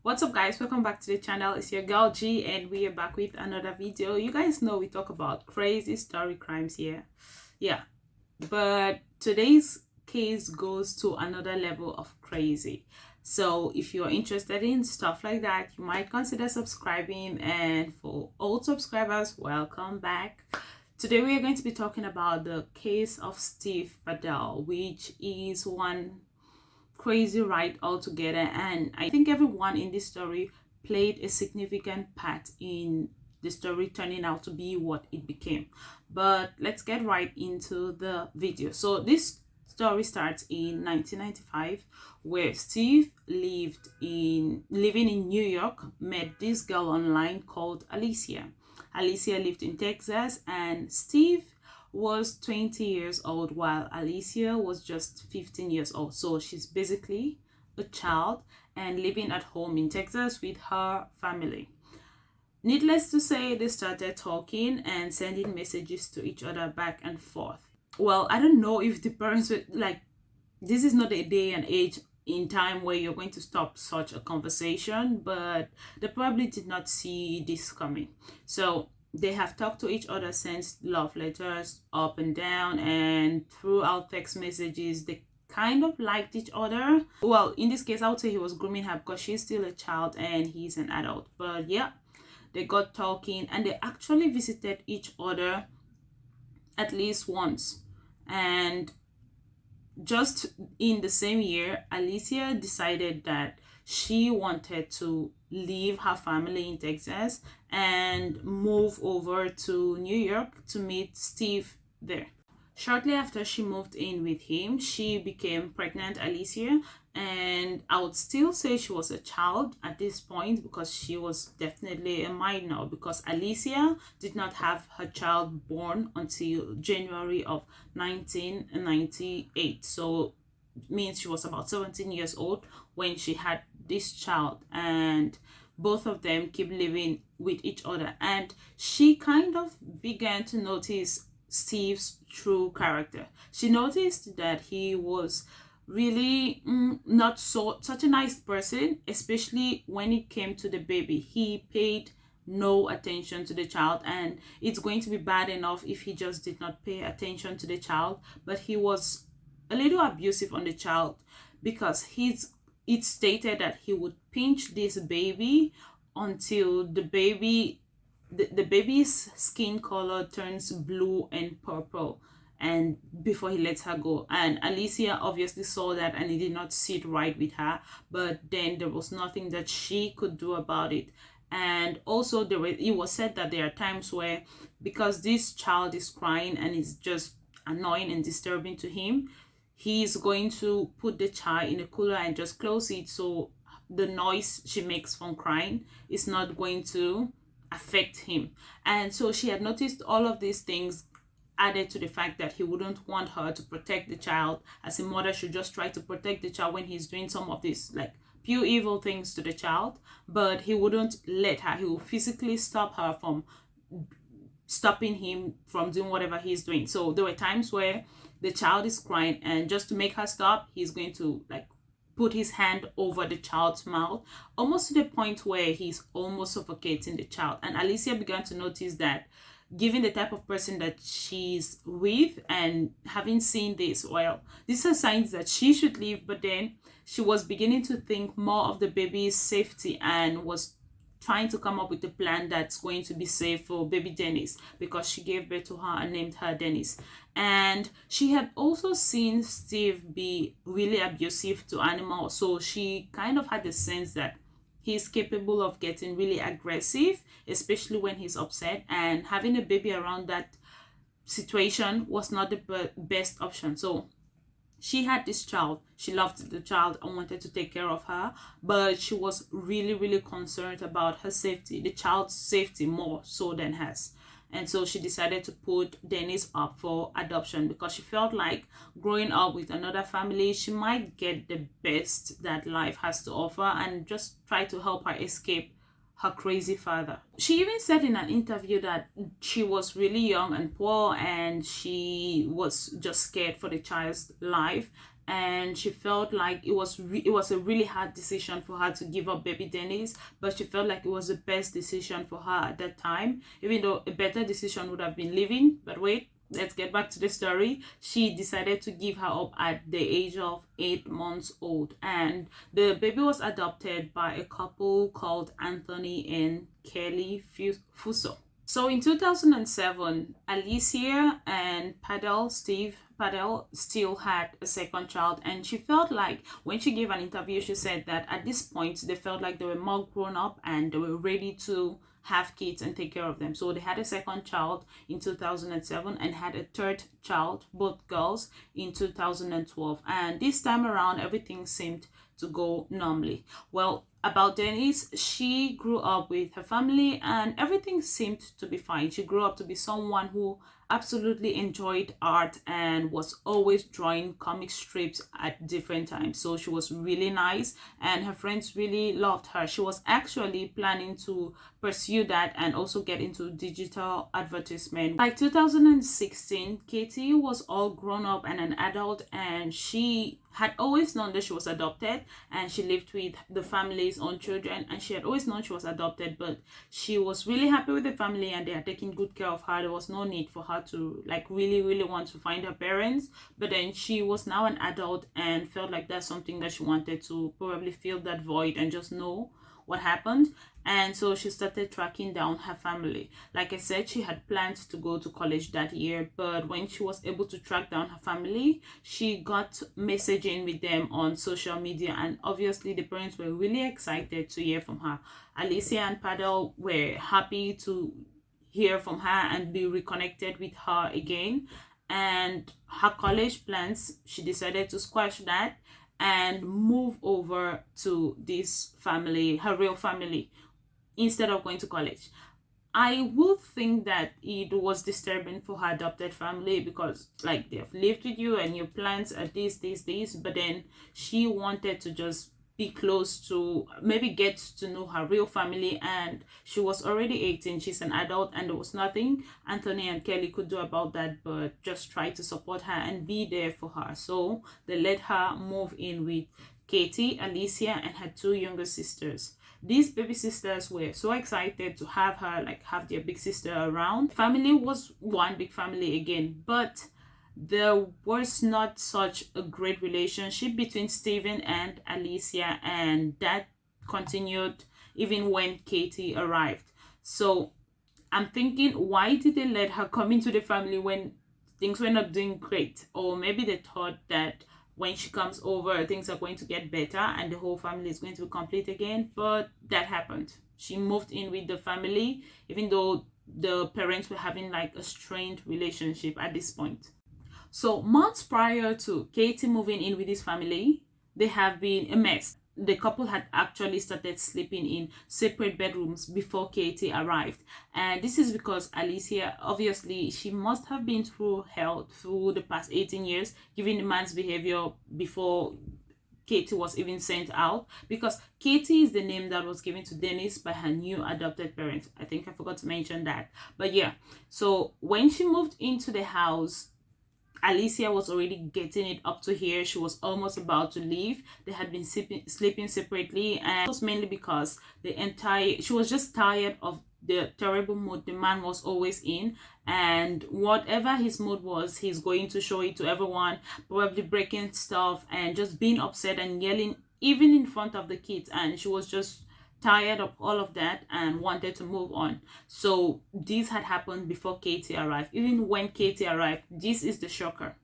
What's up, guys? Welcome back to the channel. It's your girl G, and we are back with another video. You guys know we talk about crazy story crimes here. Yeah, but today's case goes to another level of crazy. So if you're interested in stuff like that, you might consider subscribing. And for old subscribers, welcome back. Today we are going to be talking about the case of Steve Padil, which is one crazy ride altogether, and I think everyone in this story played a significant part in the story turning out to be what it became. But let's get right into the video. So this story starts in 1995, where Steve living in New York, met this girl online called Alicia. Alicia lived in Texas, and Steve was 20 years old while Alicia was just 15 years old. So she's basically a child and living at home in Texas with her family. Needless to say, they started talking and sending messages to each other back and forth. Well, I don't know if the parents were like, this is not a day and age in time where you're going to stop such a conversation, but they probably did not see this coming. So they have talked to each other, sent love letters up and down, and throughout text messages they kind of liked each other. Well, in this case I would say he was grooming her because she's still a child and he's an adult. But yeah, they got talking and they actually visited each other at least once. And just in the same year, Alicia decided that she wanted to leave her family in Texas and move over to New York to meet Steve there. Shortly after she moved in with him, she became pregnant, Alicia, and I would still say she was a child at this point because she was definitely a minor, because Alicia did not have her child born until January of 1998. So it means she was about 17 years old when she had this child, and both of them keep living with each other. And she kind of began to notice Steve's true character. She noticed that he was really not such a nice person, especially when it came to the baby. He paid no attention to the child, and it's going to be bad enough if he just did not pay attention to the child, but he was a little abusive on the child because it stated that he would pinch this baby until the baby's skin color turns blue and purple, and before he lets her go. And Alicia obviously saw that and it did not sit right with her, but then there was nothing that she could do about it. And also it was said that there are times where, because this child is crying and it's just annoying and disturbing to him, he's going to put the child in a cooler and just close it, so the noise she makes from crying is not going to affect him. And so she had noticed all of these things, added to the fact that he wouldn't want her to protect the child, as a mother should just try to protect the child when he's doing some of these like pure evil things to the child. But he wouldn't let her. He would physically stop her from stopping him from doing whatever he's doing. So there were times where the child is crying, and just to make her stop, he's going to like put his hand over the child's mouth, almost to the point where he's almost suffocating the child. And Alicia began to notice that, given the type of person that she's with and having seen this, well, these are signs that she should leave. But then she was beginning to think more of the baby's safety and was trying to come up with a plan that's going to be safe for baby Dennis, because she gave birth to her and named her Dennis. And she had also seen Steve be really abusive to animals, so she kind of had the sense that he's capable of getting really aggressive, especially when he's upset, and having a baby around that situation was not the best option. So she had this child, she loved the child and wanted to take care of her, but she was really concerned about her safety, the child's safety, more so than hers. And so she decided to put Dennis up for adoption, because she felt like growing up with another family, she might get the best that life has to offer and just try to help her escape her crazy father. She even said in an interview that she was really young and poor, and she was just scared for the child's life, and she felt like it was a really hard decision for her to give up baby Dennis, but she felt like it was the best decision for her at that time, even though a better decision would have been living. But wait, let's get back to the story. She decided to give her up at the age of 8 months old, and the baby was adopted by a couple called Anthony and Kelly Fuso. So in 2007, Alicia and Steve Padil, still had a second child, and she felt like when she gave an interview, she said that at this point they felt like they were more grown up and they were ready to have kids and take care of them. So they had a second child in 2007 and had a third child, both girls, in 2012. And this time around, everything seemed to go normally. Well, about Denise, she grew up with her family and everything seemed to be fine. She grew up to be someone who absolutely enjoyed art and was always drawing comic strips at different times. So she was really nice and her friends really loved her. She was actually planning to pursue that and also get into digital advertisement. By 2016, Katie was all grown up and an adult, and she had always known that she was adopted, and she lived with the family's own children, and she had always known she was adopted, but she was really happy with the family and they had taken good care of her. There was no need for her to like really want to find her parents. But then she was now an adult and felt like that's something that she wanted to probably fill that void and just know what happened. And so she started tracking down her family. Like I said, she had planned to go to college that year, but when she was able to track down her family, she got messaging with them on social media, and obviously the parents were really excited to hear from her. Alicia and Padel were happy to hear from her and be reconnected with her again. And her college plans, she decided to squash that and move over to this family, her real family, instead of going to college. I would think that it was disturbing for her adopted family because like they've lived with you and your plans are this, but then she wanted to just be close to, maybe get to know her real family, and she was already 18, she's an adult, and there was nothing Anthony and Kelly could do about that but just try to support her and be there for her. So they let her move in with Katie, Alicia, and her two younger sisters. These baby sisters were so excited to have her, like have their big sister around. Family was one big family again, but there was not such a great relationship between Steven and Alicia, and that continued even when Katie arrived. So I'm thinking, why did they let her come into the family when things were not doing great? Or maybe they thought that when she comes over, things are going to get better and the whole family is going to be complete again. But that happened. She moved in with the family, even though the parents were having like a strained relationship at this point. So months prior to Katie moving in with his family, they have been a mess. The couple had actually started sleeping in separate bedrooms before Katie arrived. And this is because Alicia, obviously, she must have been through hell through the past 18 years, given the man's behavior before Katie was even sent out, because Katie is the name that was given to Dennis by her new adopted parents. I think I forgot to mention that. But yeah, so when she moved into the house, Alicia was already getting it up to here. She was almost about to leave. They had been sleeping separately, and it was mainly because she was just tired of the terrible mood the man was always in, and whatever his mood was, he's going to show it to everyone, probably breaking stuff and just being upset and yelling even in front of the kids. And she was just tired of all of that and wanted to move on. So this had happened before Katie arrived. Even when Katie arrived, this is the shocker.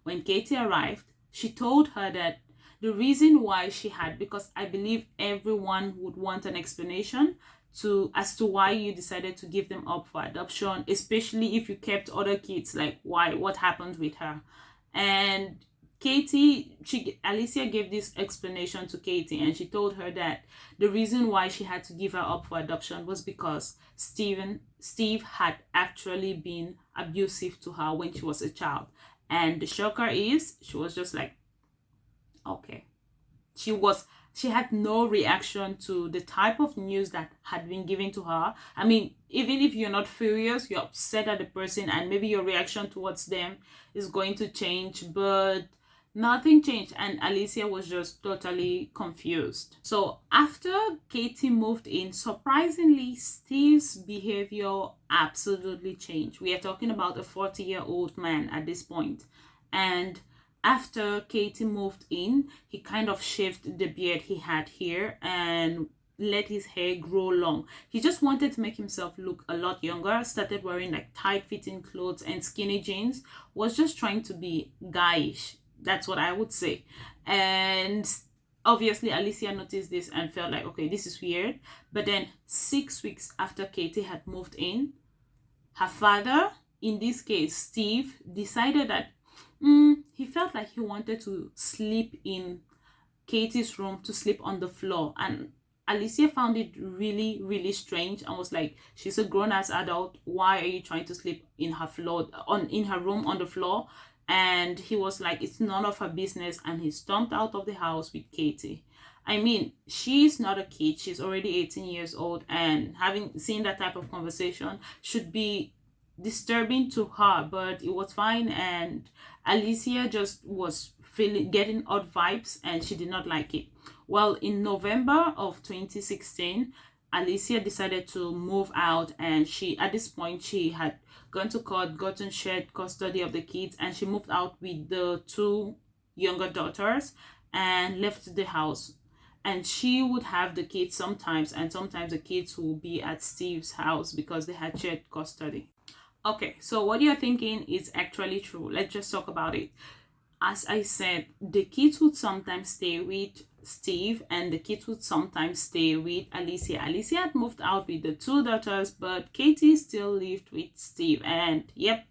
When Katie arrived, she told her that the reason why she had, because I believe everyone would want an explanation as to why you decided to give them up for adoption, especially if you kept other kids, like what happened with her. And Alicia gave this explanation to Katie, and she told her that the reason why she had to give her up for adoption was because Steve had actually been abusive to her when she was a child. And the shocker is, she was just like, okay. She had no reaction to the type of news that had been given to her. I mean, even if you're not furious, you're upset at the person, and maybe your reaction towards them is going to change, but Nothing changed, and Alicia was just totally confused. So after Katie moved in, surprisingly, Steve's behavior absolutely changed. We are talking about a 40-year-old man at this point. And after Katie moved in, he kind of shaved the beard he had here and let his hair grow long. He just wanted to make himself look a lot younger, started wearing like tight fitting clothes and skinny jeans, was just trying to be guyish. That's what I would say. And obviously Alicia noticed this and felt like, okay, this is weird. But then 6 weeks after Katie had moved in, her father, in this case Steve, decided that he felt like he wanted to sleep in Katie's room, to sleep on the floor. And Alicia found it really, really strange and was like, she's a grown-ass adult. Why are you trying to sleep in her floor, in her room on the floor? And he was like, it's none of her business. And he stomped out of the house with Katie. I mean, she's not a kid. She's already 18 years old. And having seen that type of conversation should be disturbing to her, but it was fine. And Alicia just was getting odd vibes and she did not like it. Well, in November of 2016, Alicia decided to move out, and at this point she had gone to court, gotten shared custody of the kids, and she moved out with the two younger daughters and left the house. And she would have the kids sometimes, and sometimes the kids will be at Steve's house because they had shared custody. Okay, so what you're thinking is actually true. Let's just talk about it. As I said, the kids would sometimes stay with Steve and the kids would sometimes stay with Alicia. Alicia had moved out with the two daughters, but Katie still lived with Steve. And yep,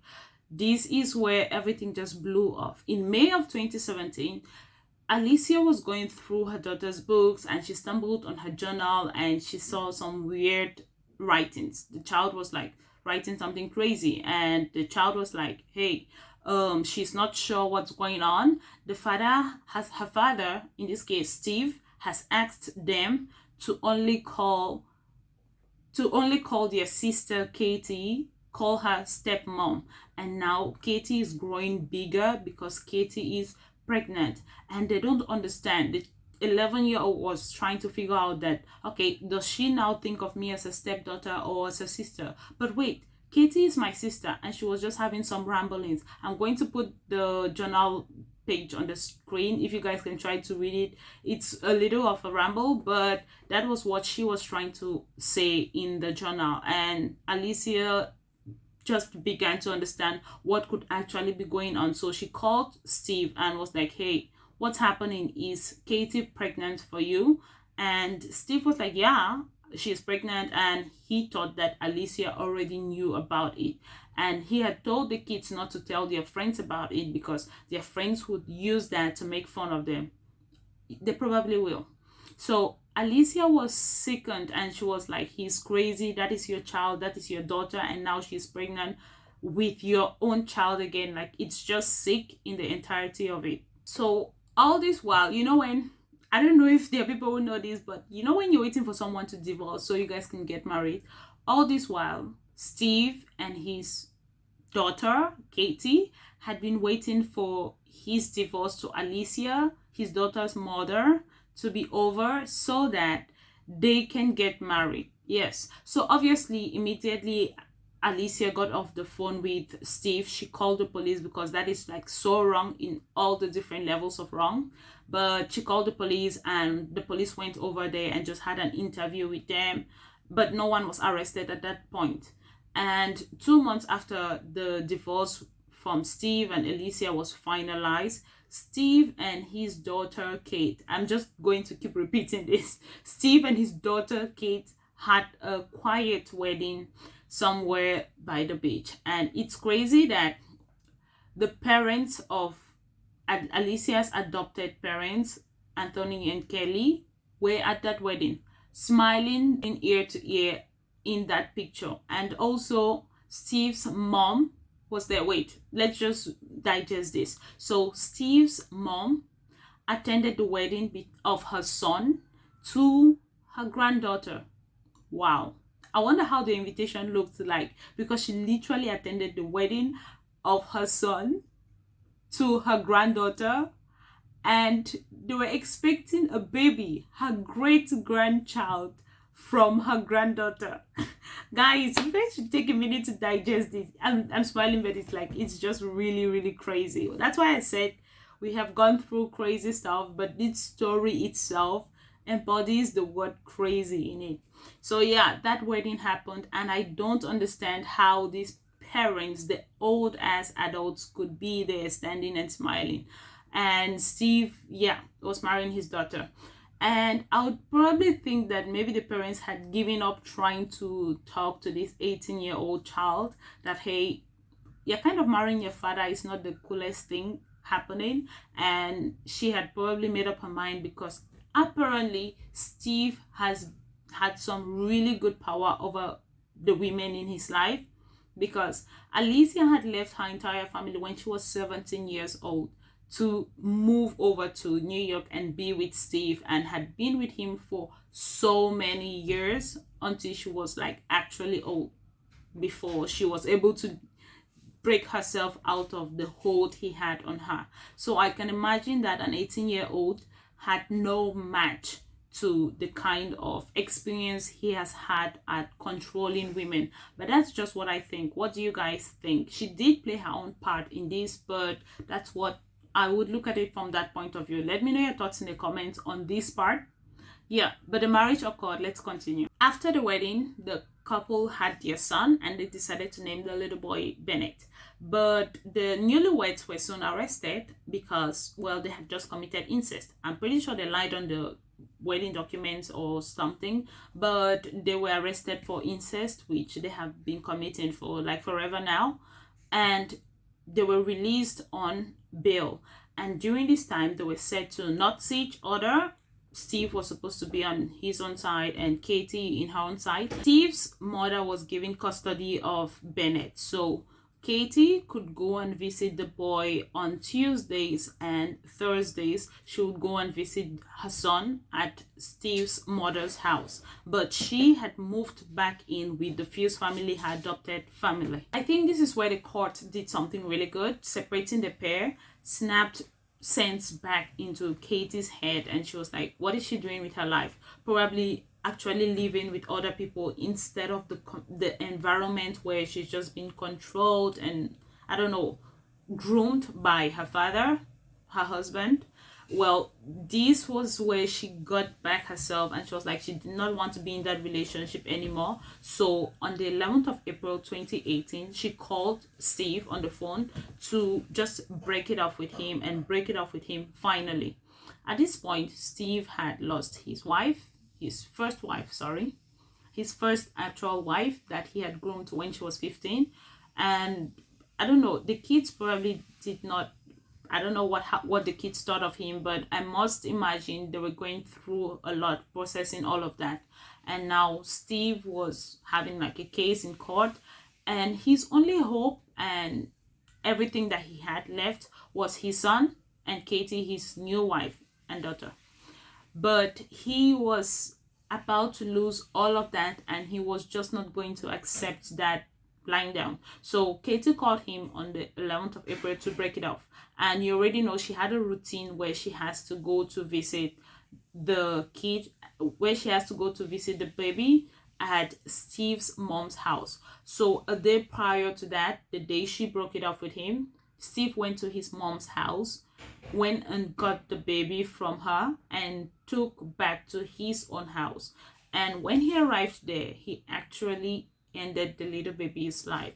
this is where everything just blew off. In May of 2017, Alicia was going through her daughter's books and she stumbled on her journal and she saw some weird writings. The child was like writing something crazy, and the child was like, hey, she's not sure what's going on. Her father, in this case Steve, has asked them to only call their sister Katie, call her stepmom. And now Katie is growing bigger because Katie is pregnant, and they don't understand. The 11-year-old was trying to figure out that, okay, does she now think of me as a stepdaughter or as a sister? But wait, Katie is my sister. And she was just having some ramblings. I'm going to put the journal page on the screen if you guys can try to read it. It's a little of a ramble, but that was what she was trying to say in the journal. And Alicia just began to understand what could actually be going on. So she called Steve and was like, hey, what's happening? Is Katie pregnant for you? And Steve was like, yeah, she's pregnant. And he thought that Alicia already knew about it, and he had told the kids not to tell their friends about it because their friends would use that to make fun of them. They probably will. So Alicia was sickened and she was like, he's crazy. That is your child, that is your daughter, and now she's pregnant with your own child again. Like, it's just sick in the entirety of it. So all this while, when, I don't know if there are people who know this, but when you're waiting for someone to divorce so you guys can get married, all this while Steve and his daughter Katie had been waiting for his divorce to Alicia, his daughter's mother, to be over so that they can get married. Yes. So obviously, immediately Alicia got off the phone with Steve. She called the police because that is like so wrong in all the different levels of wrong. But she called the police and the police went over there and just had an interview with them. But no one was arrested at that point. And 2 months after the divorce from Steve and Alicia was finalized, Steve and his daughter Kate, I'm just going to keep repeating this, Steve and his daughter Kate had a quiet wedding somewhere by the beach. And it's crazy that the parents of Alicia's adopted parents, Anthony and Kelly, were at that wedding, smiling in ear to ear in that picture. And also Steve's mom was there. Wait, let's just digest this. So Steve's mom attended the wedding of her son to her granddaughter. Wow. I wonder how the invitation looked like, because she literally attended the wedding of her son to her granddaughter, and they were expecting a baby, her great grandchild, from her granddaughter. Guys, you guys should take a minute to digest this. I'm smiling, but it's like, it's just really, really crazy. That's why I said we have gone through crazy stuff, but this story itself embodies the word crazy in it. So yeah, that wedding happened, and I don't understand how these parents, the old ass adults, could be there standing and smiling. And Steve, yeah, was marrying his daughter. And I would probably think that maybe the parents had given up trying to talk to this 18-year-old child that, hey, you're kind of marrying your father is not the coolest thing happening. And she had probably made up her mind because apparently Steve has had some really good power over the women in his life, because Alicia had left her entire family when she was 17 years old to move over to New York and be with Steve, and had been with him for so many years until she was like actually old, before she was able to break herself out of the hold he had on her. So I can imagine that an 18-year-old had no match to the kind of experience he has had at controlling women. But that's just what I think. What do you guys think? She did play her own part in this, but that's what I would look at it from that point of view. Let me know your thoughts in the comments on this part. Yeah, but the marriage occurred. Let's continue. After the wedding, the couple had their son, and they decided to name the little boy Bennett. But the newlyweds were soon arrested because, well, they had just committed incest. I'm pretty sure they lied on the wedding documents or something, but they were arrested for incest, which they have been committing for like forever now. And they were released on bail. And during this time, they were said to not see each other. Steve was supposed to be on his own side and Katie in her own side. Steve's mother was given custody of Bennett, so Katie could go and visit the boy on Tuesdays, and Thursdays she would go and visit her son at Steve's mother's house. But she had moved back in with the Fuse family, her adopted family. I think this is where the court did something really good, separating the pair, snapped sense back into Katie's head, and she was like, what is she doing with her life? Probably actually living with other people instead of the environment where she's just been controlled and, I don't know, groomed by her father, her husband. Well, this was where she got back herself, and she was like, she did not want to be in that relationship anymore. So on the 11th of April 2018, she called Steve on the phone to just break it off with him, and break it off with him finally. At this point, Steve had lost his wife, his first actual wife that he had groomed when she was 15. And I don't know, the kids probably did not, I don't know what the kids thought of him, but I must imagine they were going through a lot, processing all of that. And now Steve was having like a case in court, and his only hope and everything that he had left was his son and Katie, his new wife and daughter. But he was about to lose all of that, and he was just not going to accept that lying down. So Katie called him on the 11th of April to break it off. And you already know she had a routine where she has to go to visit the kid, where she has to go to visit the baby at Steve's mom's house. So a day prior to that, the day she broke it off with him, Steve went to his mom's house, went and got the baby from her, and took back to his own house. And when he arrived there, he actually ended the little baby's life.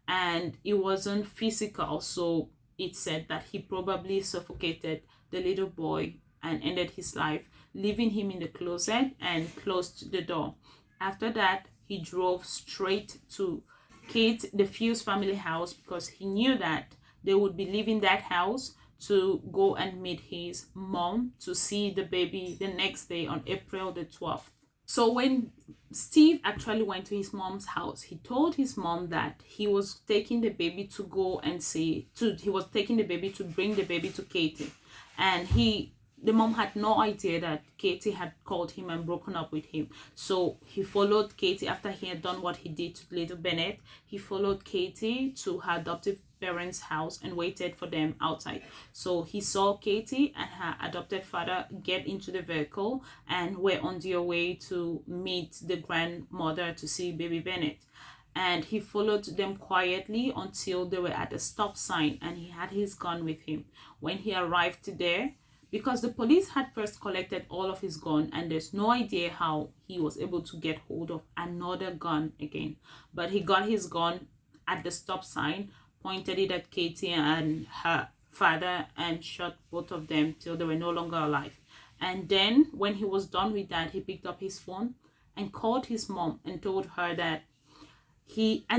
And it wasn't physical, so it said that he probably suffocated the little boy and ended his life, leaving him in the closet and closed the door. After that, he drove straight to Kate, the Fuse family house, because he knew that they would be leaving that house to go and meet his mom to see the baby the next day on April the 12th. So when Steve actually went to his mom's house, he told his mom that he was taking the baby to bring the baby to Katie. And he the mom had no idea that Katie had called him and broken up with him. So he followed Katie after he had done what he did to little Bennett. He followed Katie to her adoptive parents' house and waited for them outside. So he saw Katie and her adopted father get into the vehicle and were on their way to meet the grandmother to see baby Bennett. And he followed them quietly until they were at a stop sign, and he had his gun with him. When he arrived there, because the police had first collected all of his gun, and there's no idea how he was able to get hold of another gun again, but he got his gun at the stop sign, pointed it at Katie and her father, and shot both of them till they were no longer alive. And then when he was done with that, he picked up his phone and called his mom and told her that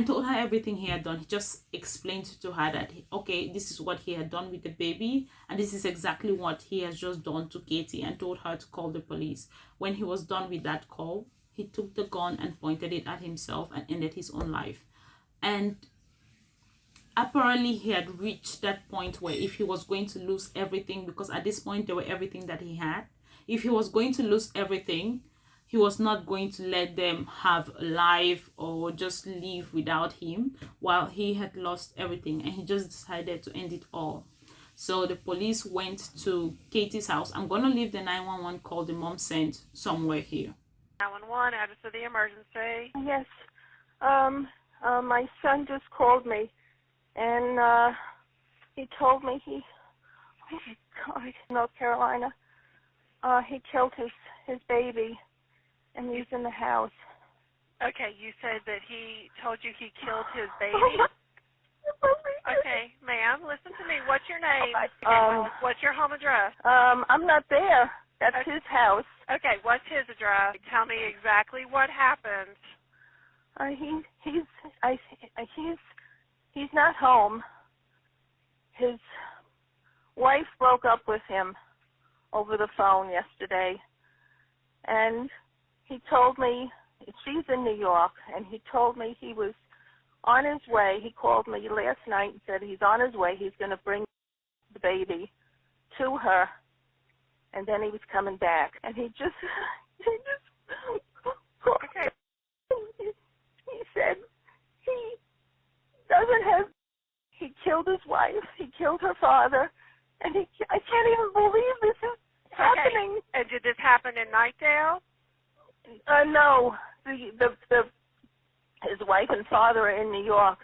told her everything he had done. He just explained to her that, okay, this is what he had done with the baby, and this is exactly what he has just done to Katie, and told her to call the police. When he was done with that call, he took the gun and pointed it at himself and ended his own life. And apparently he had reached that point where if he was going to lose everything, because at this point they were everything that he had, if he was going to lose everything, he was not going to let them have a life or just live without him while he had lost everything, and he just decided to end it all. So the police went to Katie's house. I'm going to leave the 911 call the mom sent somewhere here. 911, address of the emergency. Yes. My son just called me, and he told me oh my God, North Carolina, he killed his baby, and he's in the house. Okay, you said that he told you he killed his baby? Okay, ma'am, listen to me. What's your name? What's your home address? I'm not there. That's his house. Okay, what's his address? Tell me exactly what happened. He's not home. His wife broke up with him over the phone yesterday, and he told me, she's in New York, and he told me he was on his way. He called me last night and said he's on his way. He's going to bring the baby to her, and then he was coming back. And he Okay. He said he killed his wife, he killed her father, and I can't even believe this is happening. And did this happen in Nightdale? No, his wife and father are in New York.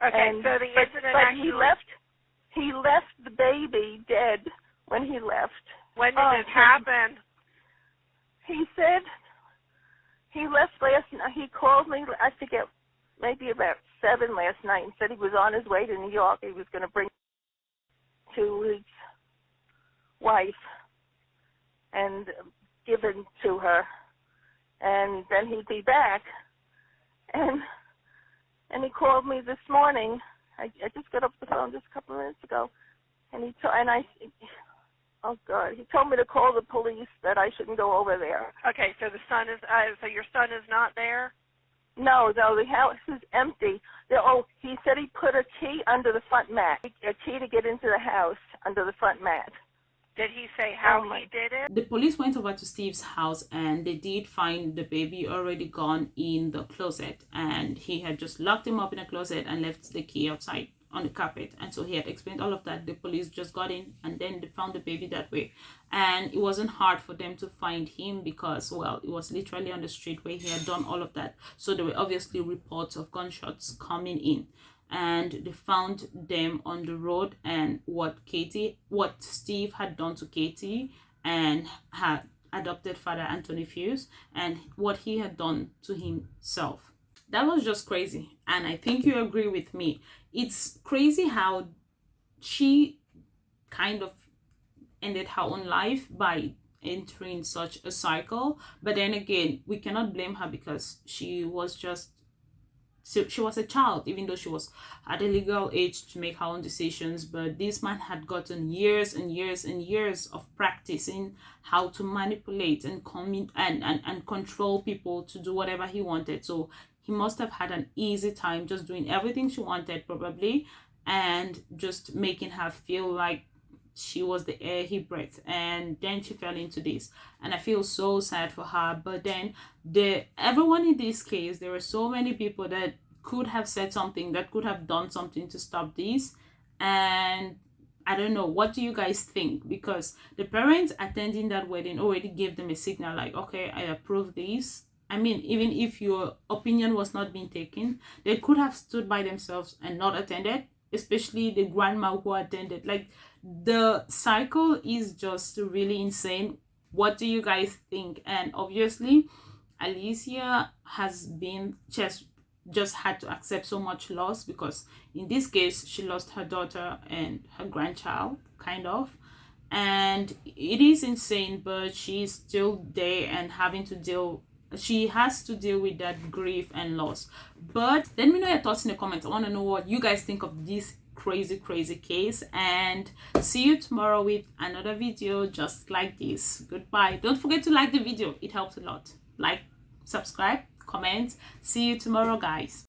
Okay, so the incident actually... he left the baby dead when he left. When did this happen? He said he left last night. He called me, I forget, maybe about 7 last night, and said he was on his way to New York. He was going to bring to his wife and give it to her, and then he'd be back. And he called me this morning. I just got off the phone just a couple of minutes ago, and oh God, he told me to call the police, that I shouldn't go over there. Okay, so so your son is not there? No, the house is empty. He said he put a key under the front mat, a key to get into the house under the front mat. Did he say how he did it? The police went over to Steve's house, and they did find the baby already gone in the closet, and he had just locked him up in a closet and left the key outside on the carpet. And so he had explained all of that. The police just got in, and then they found the baby that way. And it wasn't hard for them to find him because, well, it was literally on the street where he had done all of that. So there were obviously reports of gunshots coming in, and they found them on the road. And what Steve had done to Katie and her adopted father, Anthony Fuse, and what he had done to himself. That was just crazy. And I think you agree with me. It's crazy how she kind of ended her own life by entering such a cycle. But then again, we cannot blame her because she was a child, even though she was at a legal age to make her own decisions. But this man had gotten years and years and years of practicing how to manipulate and control people to do whatever he wanted. So he must have had an easy time just doing everything she wanted, probably, and just making her feel like she was the air he breathed, and then she fell into this. And I feel so sad for her. But then everyone in this case, there were so many people that could have said something, that could have done something to stop this. And I don't know, what do you guys think? Because the parents attending that wedding already gave them a signal like, okay, I approve this. I mean, even if your opinion was not being taken, they could have stood by themselves and not attended, especially the grandma who attended. Like, the cycle is just really insane. What do you guys think? And obviously, Alicia has been just had to accept so much loss, because in this case she lost her daughter and her grandchild, kind of. And it is insane, but she's still there and she has to deal with that grief and loss. But let me know your thoughts in the comments. I want to know what you guys think of this crazy case, and see you tomorrow with another video just like this. Goodbye. Don't forget to like the video, it helps a lot. Like, subscribe, comment. See you tomorrow, guys.